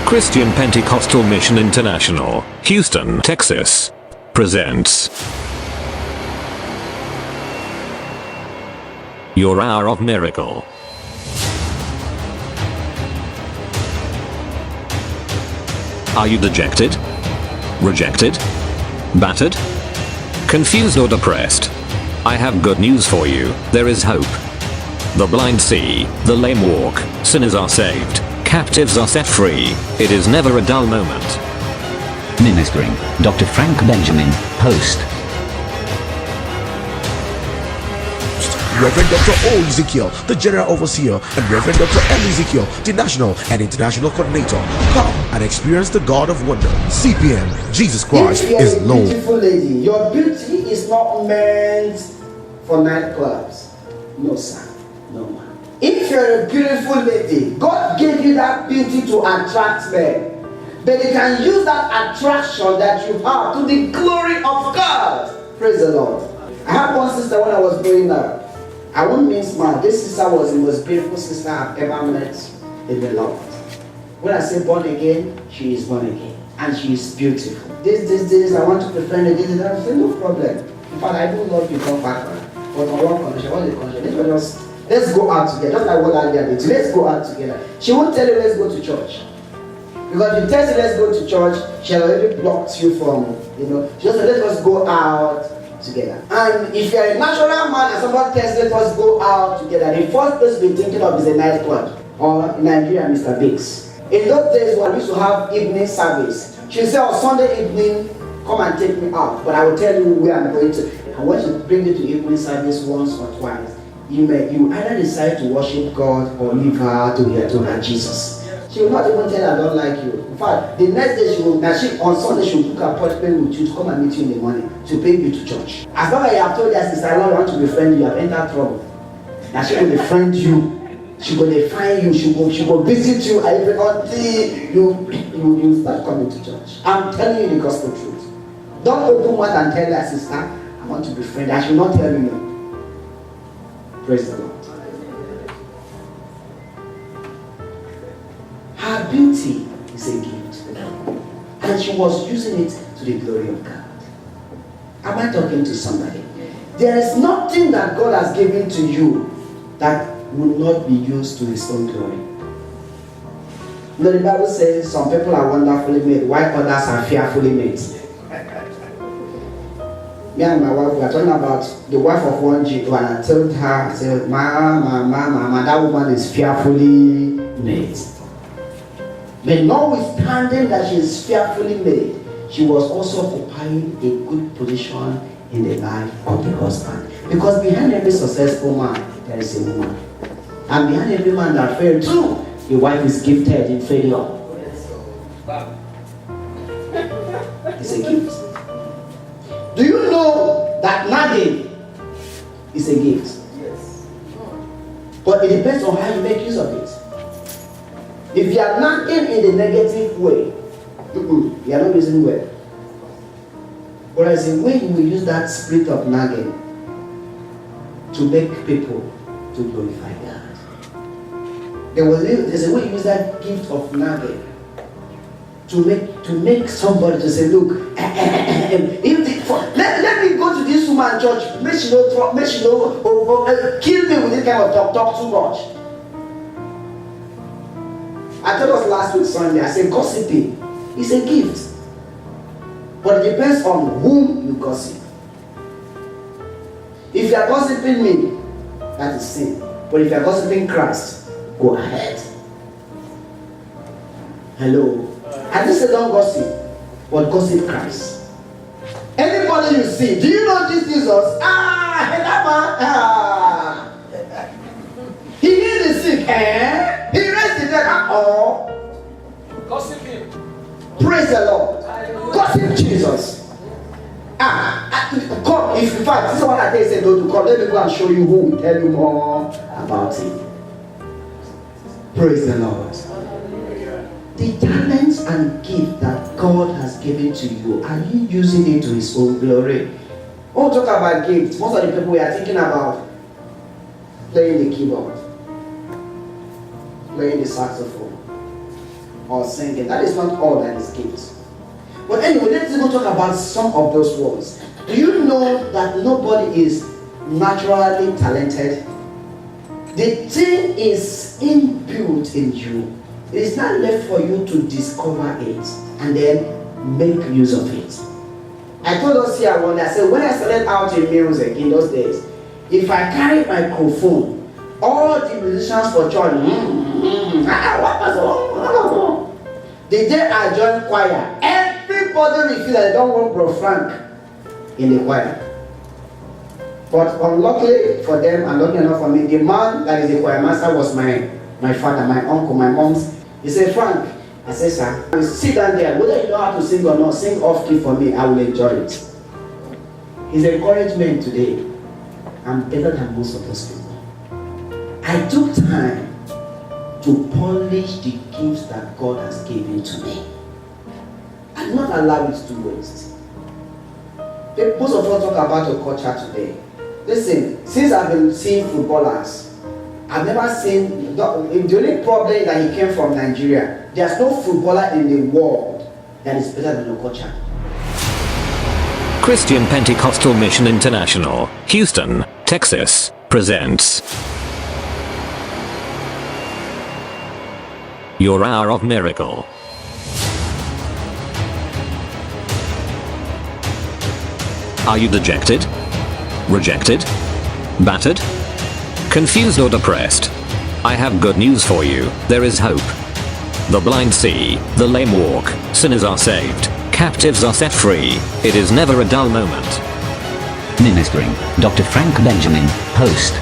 Christian Pentecostal Mission International, Houston, Texas, presents Your Hour of Miracle. Are you dejected? Rejected? Battered? Confused or depressed? I have good news for you. There is hope. The blind see, the lame walk, sinners are saved, captives are set free. It is never a dull moment. Ministering, Dr. Frank Benjamin, host. Reverend Dr. O. Ezekiel, the General Overseer, and Reverend Dr. M. Ezekiel, the National and International Coordinator. Come and experience the God of Wonder. CPM, Jesus Christ is If you're a Lord. beautiful lady, your beauty is not meant for nightclubs. No, sir. No, man. If you're a beautiful lady, God gave you that beauty to attract men. But you can use that attraction that you have to the glory of God. Praise the Lord. I had one sister when I was growing up. I won't mince mouth. This sister was the most beautiful sister I've ever met in the Lord. When I say born again, she is born again. And she is beautiful. This, I want to befriend her. This, I say, no problem. In fact, I do love you come back. But on one condition, what is the condition? Let's go out together. Just like what I did. Let's go out together. She won't tell you let's go to church. Because if you tell her let's go to church, she already blocked you from, she just said let us go out together. And if you're a natural man and someone tells let us go out together, the first place we're thinking of is a nightclub. Or in Nigeria, Mr. Biggs. In those days when we used to have evening service, she'll say on Sunday evening, come and take me out. But I will tell you where I'm going to. And when she brings you to evening service once or twice, you either decide to worship God or leave her to her Jesus. She will not even tell her I don't like you. In fact, the next day on Sunday she will book an appointment with you to come and meet you in the morning to bring you to church. As long as you have told her sister, I don't want to befriend you, you have entered trouble. Now she will befriend you. She will define you. She will visit you until you start coming to church. I'm telling you the gospel truth. Don't open mouth and tell her sister, I want to befriend her. I should not tell you no. Praise the Lord. Her beauty is a gift. And she was using it to the glory of God. Am I talking to somebody? There is nothing that God has given to you that will not be used to his own glory. The Bible says some people are wonderfully made, while others are fearfully made. Me and my wife, we are talking about the wife of one Jew, and I told her, I said, Mama, that woman is fearfully made. But notwithstanding that she is fearfully made, she was also occupying a good position in the life of the husband. Because behind every successful man, there is a woman. And behind every man that failed too, the wife is gifted in failure. It's a gift. Do you know that nagging is a gift? Yes. But it depends on how you make use of it. If you are nagging in the negative way, you are not using well. Whereas when you will use that spirit of nagging to make people to glorify God. There's a way you use that gift of nagging to make somebody to say, look, let me go to this woman church, make she know, kill me with this kind of talk too much. I told us last week Sunday, I said gossiping is a gift. But it depends on whom you gossip. If you are gossiping me, that is sin. But if you are gossiping Christ, go ahead. Hello. I didn't say don't gossip, but gossip Christ. Anybody you see, do you know this Jesus? He healed the sick, he raised the dead, Gossip him. Praise the Lord. Gossip Jesus. Come, if in fact, this is what I tell you, say don't do, come, let me go and show you who will tell you more about it. Praise the Lord. The talents and gift that God has given to you, are you using it to his own glory? When we talk about gifts, most of the people we are thinking about playing the keyboard, playing the saxophone, or singing. That is not all that is gifts. But anyway, let's even talk about some of those ones. Do you know that nobody is naturally talented? The thing is inbuilt in you. It is not left for you to discover it and then make use of it. I told us here one day, I said, when I started out in music in those days, if I carry microphone, all the musicians for church, the day I joined choir, everybody will feel that they don't want Bro Frank in the choir. But unluckily for them, and lucky enough for me, the man that is the choir master was my father, my uncle, my mom's. He said, Frank, I said, sir, you sit down there, whether you know how to sing or not, sing off key for me, I will enjoy it. His encouragement today, I'm better than most of those people. I took time to polish the gifts that God has given to me. I did not allow it to waste. Most of us talk about a culture today. Listen, since I've been seeing footballers, I've never seen, the only problem is that he came from Nigeria. There's no footballer in the world that is better than Okocha. Christian Pentecostal Mission International, Houston, Texas, presents Your Hour of Miracle. Are you dejected? Rejected? Battered? Confused or depressed? I have good news for you. There is hope. The blind see, the lame walk, sinners are saved, captives are set free. It is never a dull moment. Ministering Dr. Frank Benjamin, host.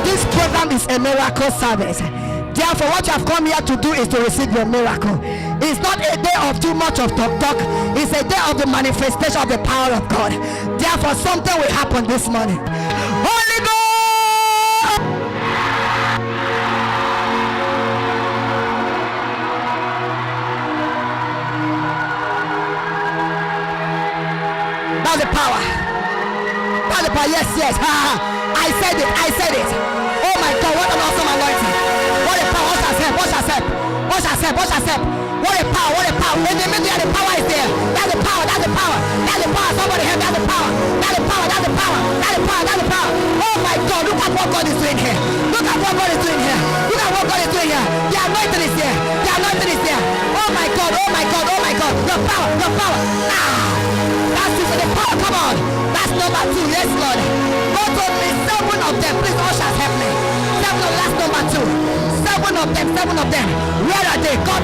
This program is a miracle service. Therefore, what you have come here to do is to receive your miracle. It's not a day of too much of talk. It's a day of the manifestation of the power of God. Therefore, something will happen this morning. Holy Ghost! That's the power. That's the power. Yes, yes. I said it. Oh my God, what an awesome anointing. What a power. Watch yourself. What a power. In the middle, the power is there. That's the power. Somebody help. That's the power. Oh my God, look at what God is doing here. The anointing is there. Oh my God. The power. That's it for the power. Come on. That's number 2. Yes, Lord. God told me 7 of them. Please, ushers, help me. 7 of that's number 2. 7 of them. Where are they? God.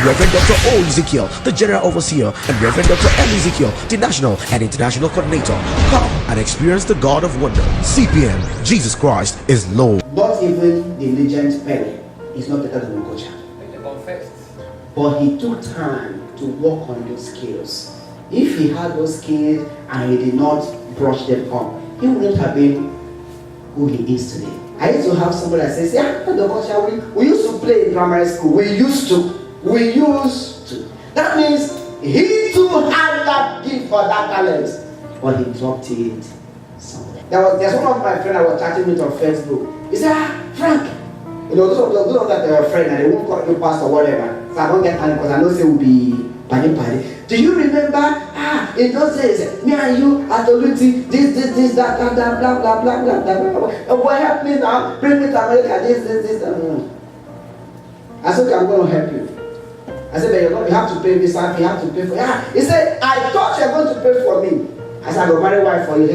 Reverend Dr. O. Ezekiel, the General Overseer, and Reverend Dr. M. Ezekiel, the National and International Coordinator. Come and experience the God of Wonder. CPM, Jesus Christ is Lord. Not even the legend Perry is not better than Okocha. But he took time to work on those skills. If he had those skills and he did not brush them up, he wouldn't have been who he is today. I used to have somebody that says, we used to play in primary school. We used to. That means he too had that gift for that talent, but he dropped it somewhere. There's one of my friends I was chatting with on Facebook. He said, Frank, those of that they were friends and they won't call you pastor or whatever. So I don't get time because I know they will be party. Do you remember? In those days, me and you at the Luti, this, that, blah. What help me now? Bring me to America, this. I said, okay, I'm going to help you. I said, but you have to pay this, you have to pay for it. He said, I thought you were going to pay for me. I said, I got married wife for you,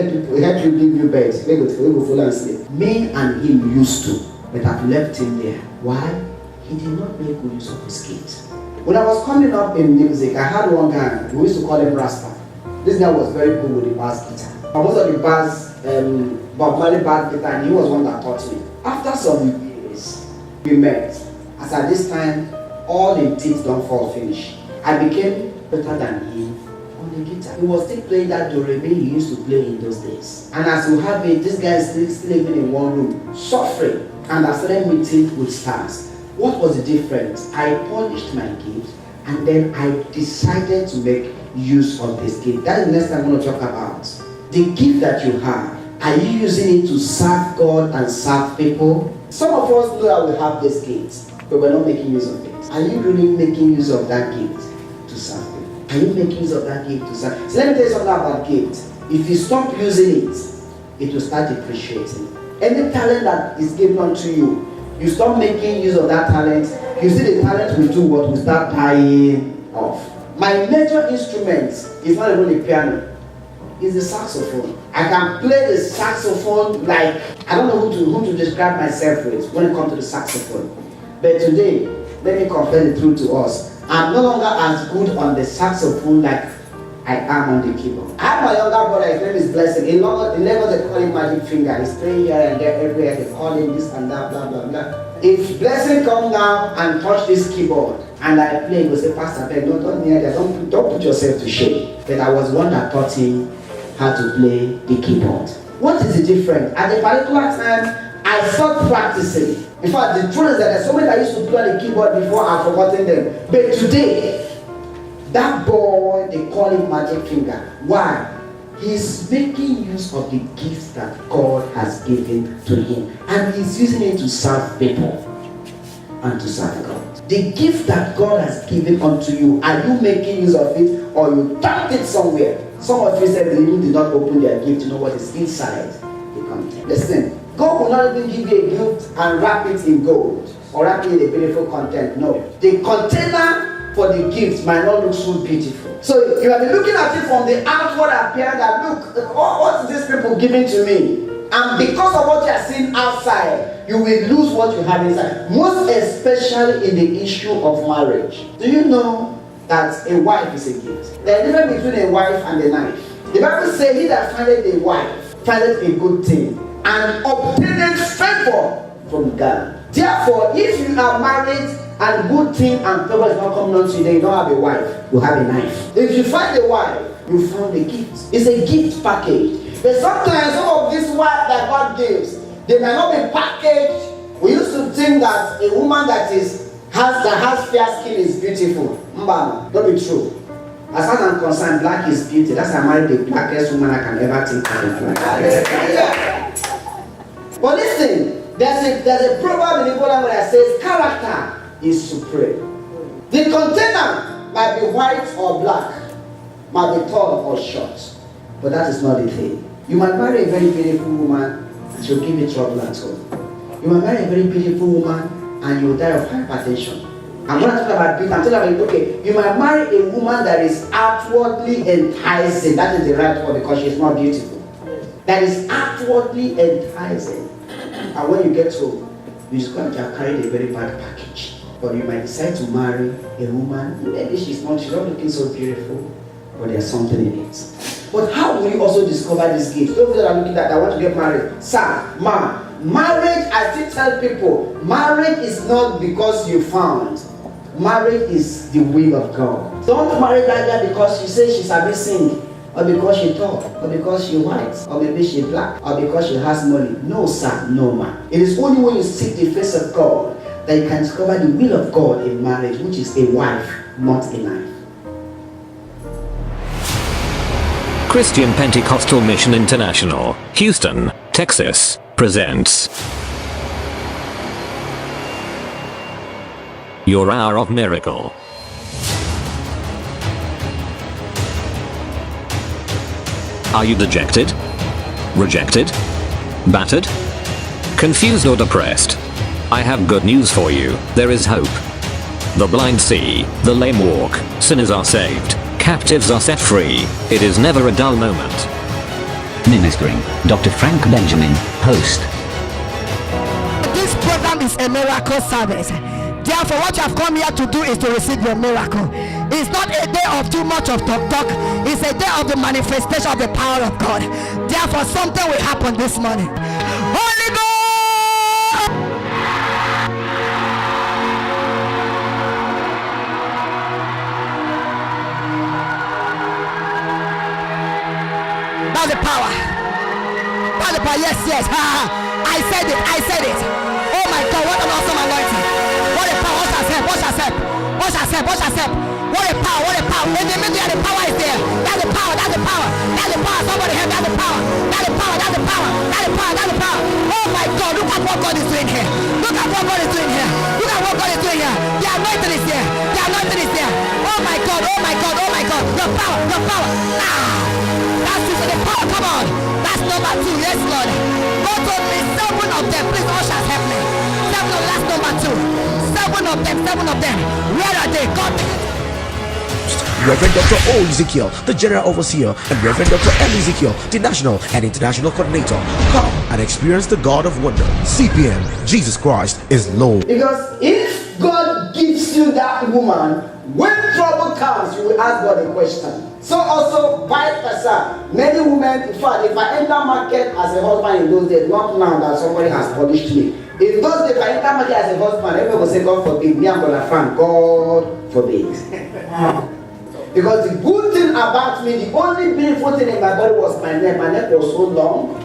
help you leave you bed. We go full and sleep. Me and him used to, but I've left him there. Why? He did not make good use of his kids. When I was coming up in music, I had one guy, we used to call him Rasta. This guy was very good with the bass guitar. Most of the bass, Bob Marley bass guitar, and he was one that taught me. After some years, we met. As at this time, all the teeth don't fall finish. I became better than him on the guitar. He was still playing that do re mi he used to play in those days. And as you have it, this guy is still living in one room, suffering. And I started meeting with stars. What was the difference? I polished my gift and then I decided to make use of this gift. That is the next thing I'm going to talk about. The gift that you have, are you using it to serve God and serve people? Some of us know that we have this gift. but we're not making use of it. Are you really making use of that gift to serve people? Are you making use of that gift to serve? So let me tell you something about gift. If you stop using it, it will start depreciating. Any talent that is given unto you, you stop making use of that talent, you see the talent will do what? Will start dying off. My major instrument is not even the piano, it's the saxophone. I can play the saxophone like, I don't know who to describe myself with when it comes to the saxophone. But today, let me confess the truth to us. I'm no longer as good on the saxophone like I am on the keyboard. I have my younger brother, his name is Blessing. In Lagos they call him Magic Finger. He's playing here and there, everywhere. They call him this and that, blah, blah, blah. If Blessing come now and touch this keyboard and I play, he will say, Pastor Ben, no, don't near that. Don't put yourself to shame. But I was one that taught him how to play the keyboard. What is the difference? At a particular time, I stopped practicing. In fact, the truth is that there's so many that used to play the keyboard before, I've forgotten them. But today, that boy, they call him Magic Finger. Why? He's making use of the gifts that God has given to him. And he's using it to serve people and to serve God. The gift that God has given unto you, are you making use of it or you dumped it somewhere? Some of you said they even did not open their gift to know what is inside the content. Listen, God will not even give you a gift and wrap it in gold or wrap it in a beautiful content. No. The container for the gift might not look so beautiful. So you have been looking at it from the outward appearance that look, what is these people giving to me? And because of what you are seeing outside, you will lose what you have inside. Most especially in the issue of marriage. Do you know that a wife is a gift? There is a difference between a wife and a knife. The Bible says, he that findeth a wife findeth a good thing and obtaineth favor from God. Therefore, if you are married and good thing and favor is not coming unto you, then you don't have a wife, you have a knife. If you find a wife, you found a gift. It's a gift package. But sometimes some of these wives that God gives, they may not be packaged. We used to think that a woman that has fair skin is beautiful. Mbana, don't be true. As far as I'm concerned, black is beauty. That's why I married the blackest woman I can ever think of. But listen, there's a proverb in the Bible that says character is supreme. The container might be white or black, might be tall or short, but that is not the thing. You might marry a very beautiful woman and she'll give you trouble at home. You might marry a very beautiful woman and you'll die of hypertension. I'm not talking about beauty, I'm talking about, okay, you might marry a woman that is outwardly enticing. That is the right word because she's not beautiful. That is outwardly enticing. And when you get home, you discover that you have carried a very bad package. But you might decide to marry a woman, maybe she's not looking so beautiful, but there's something in it. But how will you also discover this gift? Those that are looking at that want to get married, sir, ma, marriage, I still tell people, marriage is not because you found. Marriage is the will of God. Don't marry that girl because she says she's a bit sing, or because she tall, or because she white, or maybe she black, or because she has money. No, sir, no, man. It is only when you seek the face of God that you can discover the will of God in marriage, which is a wife, not a knife. Christian Pentecostal Mission International, Houston, Texas, presents Your Hour of Miracle. Are you dejected? Rejected? Battered? Confused or depressed? I have good news for you. There is hope. The blind see, the lame walk, sinners are saved, captives are set free. It is never a dull moment. Ministering Dr. Frank Benjamin, host. This program is a miracle service. Therefore, what you have come here to do is to receive your miracle. It's not a day of too much of talk. It's a day of the manifestation of the power of God. Therefore, something will happen this morning. Holy Ghost! That's the power. That's the power. Yes. I said it. Oh my God, what an awesome anointing. What a power. What a power. In the middle, the power is there. That's the power. Somebody have that's the power. Oh my God, look at what God is doing here. Look at what God is doing here. my God, oh my God, oh my God. Your power, your power. That's it for the power, come on. That's number 2, yes Lord. God told me 7 of them, please ushers help me. 7 of that's number 2. 7 of them. Where are they? God. Reverend Dr. O. Ezekiel, the General Overseer, and Reverend Dr. L. Ezekiel, the National and International Coordinator. Come and experience the God of Wonder. CPM, Jesus Christ is Lord. Because if God gives you that woman, when trouble comes, you will ask God a question. So also, vice versa. Many women, in fact, if I enter market as a husband in those days, not now that somebody has polished me. In those days, if I enter market as a husband, everyone will say, God forbid, me and Brother Frank, God forbid. Because the good thing about me, the only beautiful thing in my body was my neck. My neck was so long.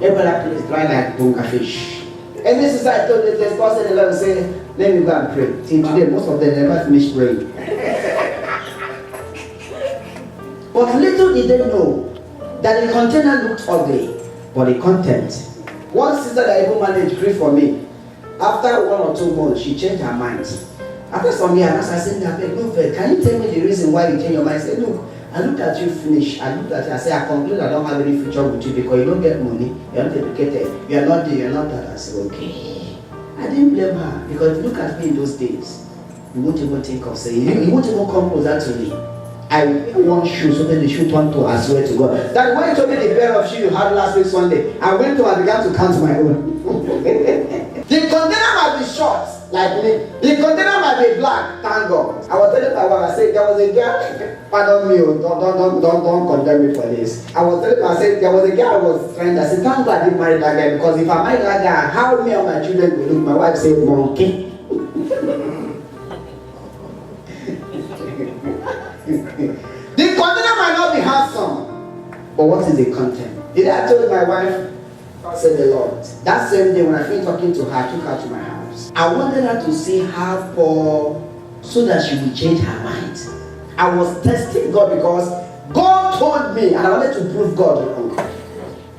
Everybody please dry like bunga fish. And this is why I told this person in love say, let me go and pray. Till today, most of them never finish praying. But little did they know that the container looked ugly, but the content. One sister that even managed grief for me, after 1 or 2 months, she changed her mind. After some years, I said, look, can you tell me the reason why you change your mind? I said, look, I looked at you finish. I looked at you, I said, I conclude I don't have any future with you because you don't get money, you're not educated, you're not this, you're not that. I said, okay. I didn't blame her because look at me in those days. You won't even think of saying, you won't even come closer to me. I want shoes, so then the shoe turned to, I swear to God. That when you told me the pair of shoes you had last week Sunday, I went to and began to count my own. The container might be short, like me. The container might be black, thank God. I was telling my wife, I said, there was a girl, pardon me, don't condemn me for this. I was telling her, I said, there was a girl I was trying to, I said, thank God I didn't marry that guy, because if I married that guy, how me and my children will look? My wife said, monkey. The container might not be handsome, but what is the content? Did I told my wife, said the Lord, that same day when I finished talking to her, I took her to my house. I wanted her to see her poor so that she would change her mind. I was testing God because God told me, and I wanted to prove God wrong.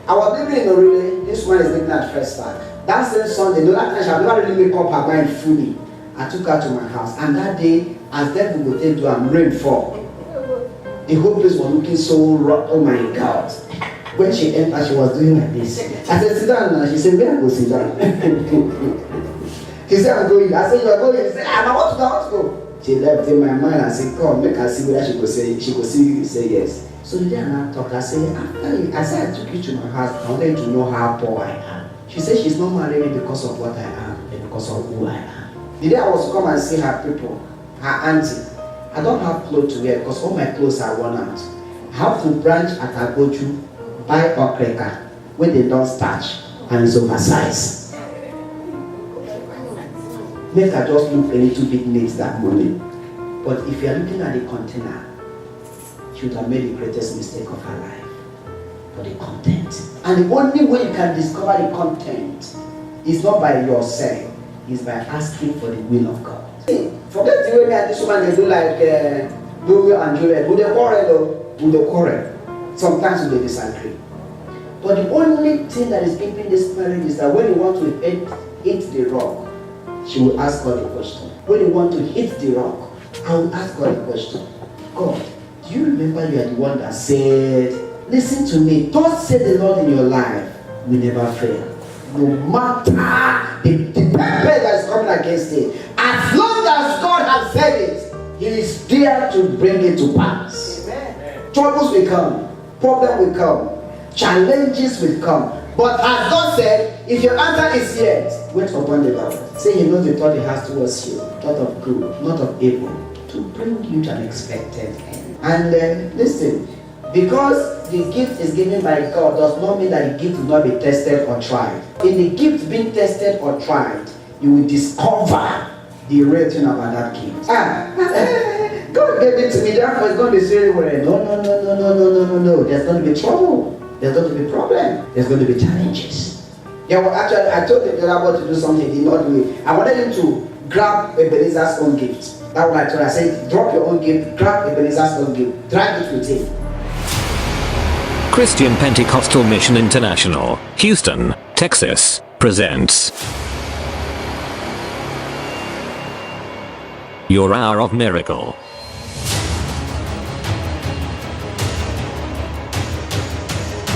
I was living in Orire. This one is living at First Star. That same Sunday, no, that time she had never really made up her mind fully. I took her to my house, and that day, as devil would take to her, rain fall. The whole place was looking so rough. Oh my God. When she entered, she was doing like this. I said, sit down now. She said, where I go sit down? She said, I'm going. I said, you are going. She said, I want to go. She left in my mind and said, come, make her see whether she could say yes. So the day I talked, I said, I took you to my house. I wanted you to know how poor I am. She said she's not marrying me because of what I am, but because of who I am. The day I was to come and see her people, her auntie, I don't have clothes to wear because all my clothes are worn out. I have to branch at Agoju, buy a cracker when they don't starch and it's oversized. Make her just look a little bit neat that morning. But if you are looking at the container, she would have made the greatest mistake of her life. For the content. And the only way you can discover the content is not by yourself, is by asking for the will of God. Forget the way me and this woman they do like Romeo and Juliet. Would they quarrel though? Would they quarrel? Sometimes they disagree. But the only thing that is keeping this marriage is that when you want to hit the rock, she will ask God a question. When you want to hit the rock, I will ask God a question. God, do you remember you are the one that said, listen to me, thus said the Lord in your life will never fail. No matter the purpose that is coming against it, as long as God has said it, He is there to bring it to pass. Amen. Troubles will come, problems will come, challenges will come. But as God said, if your answer is yes, wait upon the Lord. Say He knows the thought He has towards you, thought of good, not of evil, to bring you to an expected end. And listen, because the gift is given by God does not mean that the gift will not be tested or tried. In the gift being tested or tried, you will discover the real thing about that gift. God gave it to me, therefore it's going to be serious. No. There's going to be trouble. There's going to be problem. There's going to be challenges. Yeah, well, actually, I told the other boy to do something. He did not do it. I wanted him to grab Ebenezer's own gift. That's what I told him. I said, drop your own gift, grab Ebenezer's own gift, drag it with him. Christian Pentecostal Mission International, Houston, Texas, presents Your Hour of Miracle.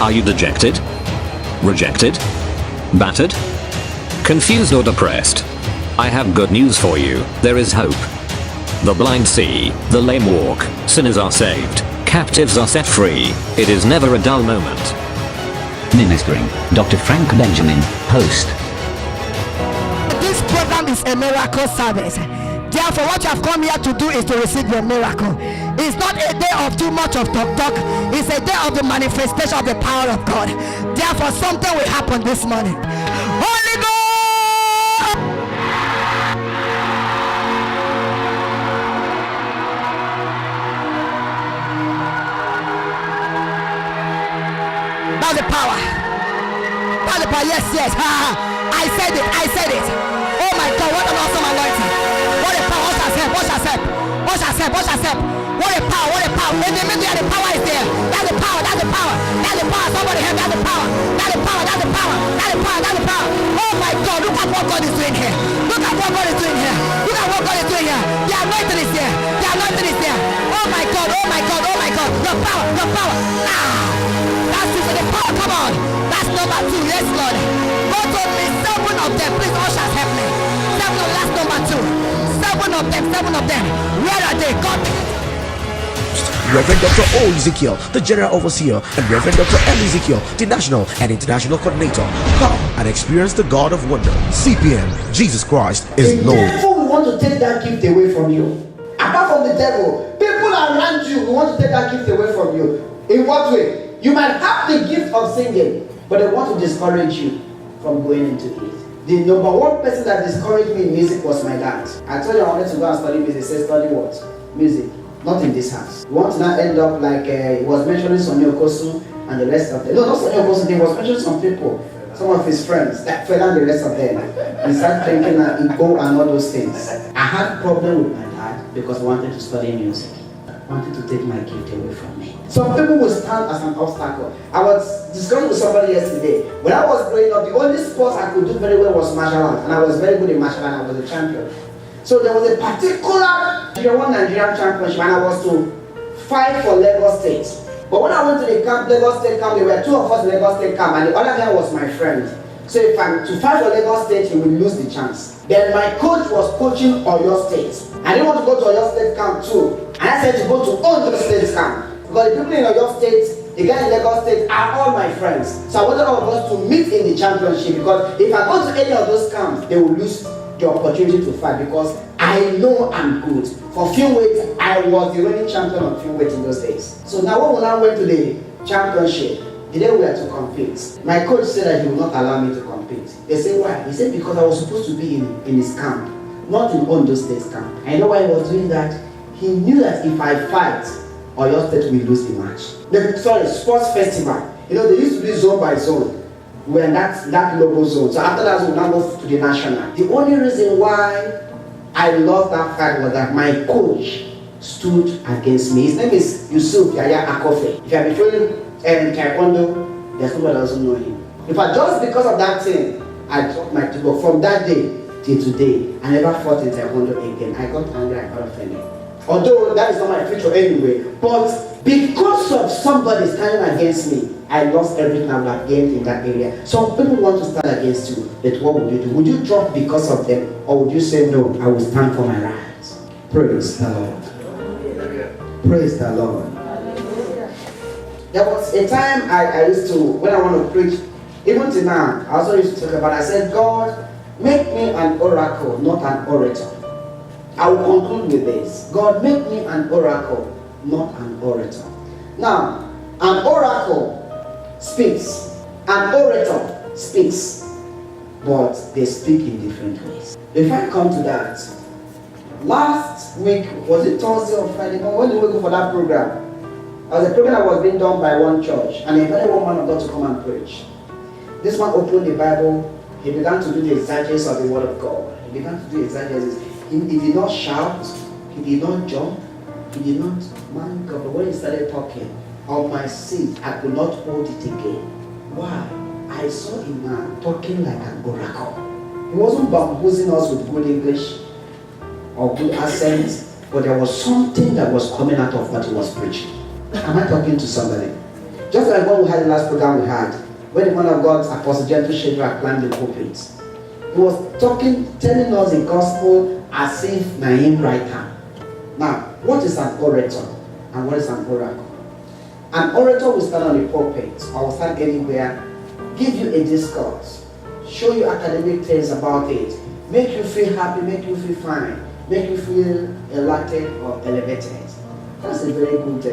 Are you dejected? Rejected? Battered? Confused or depressed? I have good news for you. There is hope. The blind see, the lame walk, sinners are saved, captives are set free. It is never a dull moment. Ministering Dr. Frank Benjamin, host. This program is a miracle service. Therefore, what you have come here to do is to receive your miracle. It's not a day of too much of talk. It's a day of the manifestation of the power of God. Therefore, something will happen this morning. Holy Ghost! That's the power. That's the power. Yes. I said it. Oh my God, what an awesome anointing. What a power. What shall help? What a power. In the middle, the power is there. That's the power. Somebody help. That's the power. Oh my God, look at what God is doing here. The anointing is here. Oh my God. The power. That's it. The power. Come on. That's number 2. Yes, Lord. God told me 7 of them. Please, ushers, help me. 7 of that's number 2. 7 of them. Where are they? God. Reverend Dr. O. Ezekiel, the General Overseer, and Reverend Dr. L. Ezekiel, the National and International Coordinator. Come and experience the God of Wonder. CPM, Jesus Christ is The Lord. devil will want to take that gift away from you. Apart from the devil, people around you will want to take that gift away from you. In what way? You might have the gift of singing, but they want to discourage you from going into it. The number 1 person that discouraged me in music was my dad. I told you I wanted to go and study music. He said, study what? Music. Not in this house. You want to now end up like he was mentioning Sonny Okosu and the rest of them. No, not Sonny Okosu. He was mentioning some people, some of his friends, that fell and the rest of them. He started drinking and ego and all those things. I had a problem with my dad because I wanted to study music. I wanted to take my gift away from me. Some people will stand as an obstacle. I was discussing with somebody yesterday. When I was growing up, the only sport I could do very well was martial arts, and I was very good in martial arts. I was a champion. So there was a particular Nigerian championship, and I was to fight for Lagos State. But when I went to the camp, Lagos State camp, there were 2 of us in Lagos State camp, and the other guy was my friend. So if I'm to fight for Lagos State, he will lose the chance. Then my coach was coaching Oyo State. I didn't want to go to Oyo State camp too, and I said to go to Ondo State camp. Because the people in Oyo State, the guys in Lagos State are all my friends. So I wanted all of us to meet in the championship, because if I go to any of those camps, they will lose the opportunity to fight, because I know I'm good. For few weight, I was the reigning champion of few weight in those days. So now when I went to the championship, the day we were to compete, my coach said that he would not allow me to compete. They said, why? He said, because I was supposed to be in his camp, not in Ondo State camp. I know why he was doing that. He knew that if I fight, Oyo State will lose the match. Sports festival. You know, they used to be zone by zone. We're in that local zone. So after that, we now go to the national. The only reason why I lost that fight was that my coach stood against me. His name is Yusuf Yaya Akofe. If you have been training in Taekwondo, there's nobody that doesn't know him. In fact, just because of that thing, I dropped my table. From that day till today, I never fought in Taekwondo again. I got angry, I got offended. Although that is not my future anyway, but because of somebody standing against me, I lost everything I would have gained in that area. Some people want to stand against you, but what would you do? Would you drop because of them, or would you say, no, I will stand for my rights? Praise the Lord. Praise the Lord. There was a time I used to, when I want to preach, even till now, I also used to talk about, I said, God, make me an oracle, not an orator. I will conclude with this. God, make me an oracle, not an orator. Now, an oracle speaks. An orator speaks. But they speak in different ways. If I come to that, last week, was it Thursday or Friday? When did we go for that program? It was a program that was being done by one church, and they invited one man of God to come and preach. This man opened the Bible. He began to do the exegesis of the Word of God. He began to do exegesis. He did not shout, he did not jump, he did not, man God, but when he started talking, on my seat, I could not hold it again. Why? I saw a man talking like an oracle. He wasn't bamboozling us with good English or good accents, but there was something that was coming out of what he was preaching. Am I talking to somebody? Just like what we had the last program we had, when the man of God, Apostle Gentle Shadrach, climbed the pulpit. He was talking, telling us the gospel as if na him right hand. Now, what is an orator and what is an oracle? An orator will stand on the pulpit or will stand anywhere, give you a discourse, show you academic things about it, make you feel happy, make you feel fine, make you feel elated or elevated. That's a very good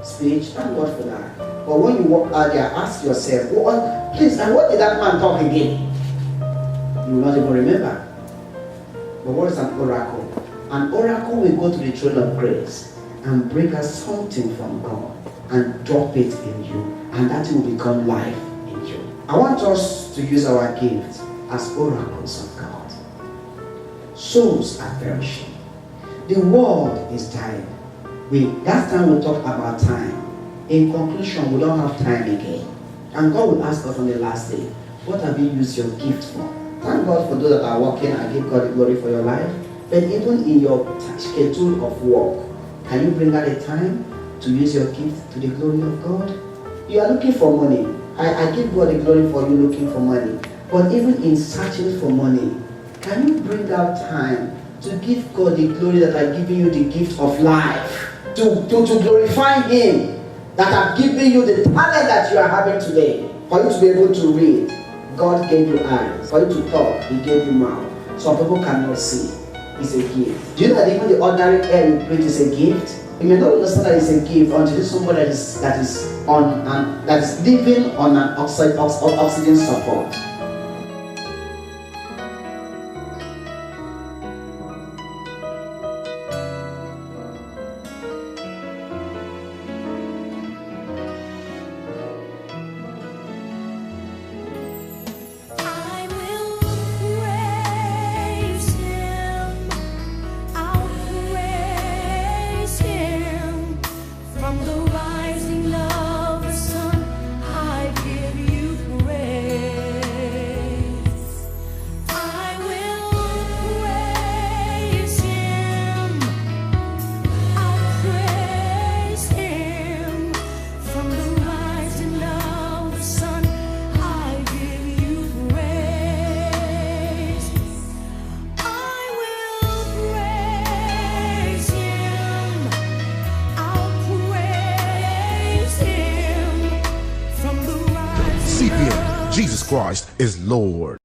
speech. Thank God for that. But when you walk out there, ask yourself, please, and what did that man talk again? You will not even remember. But what is an oracle? An oracle will go to the throne of grace and bring us something from God and drop it in you, and that will become life in you. I want us to use our gifts as oracles of God. Souls are perishing. The world is dying. Last time we talked about time. In conclusion, we don't have time again. And God will ask us on the last day, what have you used your gift for? Thank God for those that are working. I give God the glory for your life. But even in your schedule of work, can you bring out a time to use your gift to the glory of God? You are looking for money. I give God the glory for you looking for money. But even in searching for money, can you bring out time to give God the glory that I've given you the gift of life? To glorify Him that I've given you the talent that you are having today. For you to be able to read, God gave you eyes. For you to talk, He gave you mouth. Some people cannot see. It's a gift. Do you know that even the ordinary air you breathe is a gift? You may not understand that it's a gift until it's somebody that is living on an oxygen support. C.P.M. Jesus Christ is Lord.